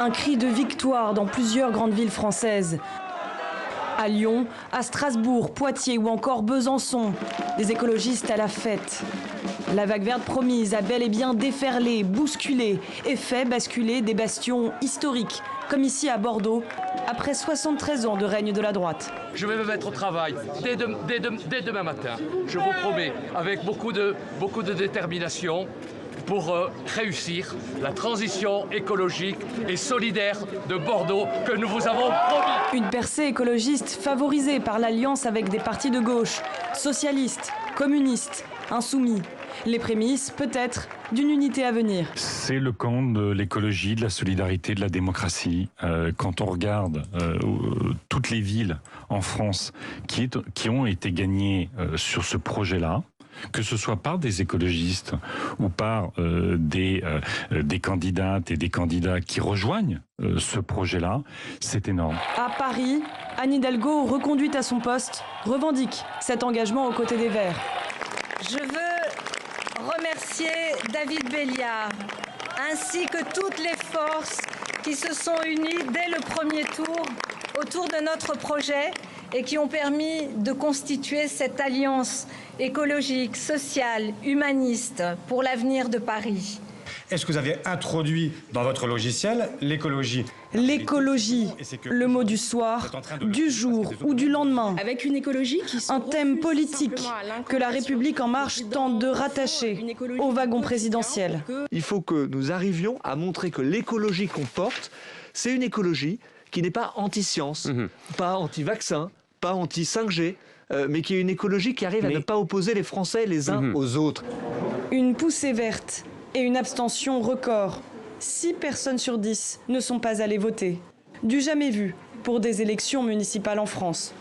Un cri de victoire dans plusieurs grandes villes françaises. À Lyon, à Strasbourg, Poitiers ou encore Besançon, des écologistes à la fête. La vague verte promise a bel et bien déferlé, bousculé et fait basculer des bastions historiques, comme ici à Bordeaux, après 73 ans de règne de la droite. Je vais me mettre au travail dès demain matin, je vous promets, avec beaucoup de détermination, pour réussir la transition écologique et solidaire de Bordeaux que nous vous avons promis. Une percée écologiste favorisée par l'alliance avec des partis de gauche, socialistes, communistes, insoumis. Les prémices, peut-être, d'une unité à venir. C'est le camp de l'écologie, de la solidarité, de la démocratie. Quand on regarde toutes les villes en France qui ont été gagnées sur ce projet-là, que ce soit par des écologistes ou par des candidates et des candidats qui rejoignent ce projet-là, c'est énorme. À Paris, Anne Hidalgo, reconduite à son poste, revendique cet engagement aux côtés des Verts. Je veux remercier David Béliard ainsi que toutes les forces qui se sont unies dès le premier tour autour de notre projet et qui ont permis de constituer cette alliance écologique, sociale, humaniste pour l'avenir de Paris. Est-ce que vous avez introduit dans votre logiciel l'écologie ? L'écologie, le mot du soir, du jour ou du lendemain. Avec une écologie un thème politique que la République En Marche tente de rattacher au wagon présidentiel. Il faut que nous arrivions à montrer que l'écologie qu'on porte, c'est une écologie qui n'est pas anti-science, pas anti-vaccin, pas anti-5G, mais qui est une écologie qui arrive à ne pas opposer les Français les uns aux autres. Une poussée verte et une abstention record. 6 personnes sur 10 ne sont pas allées voter. Du jamais vu pour des élections municipales en France.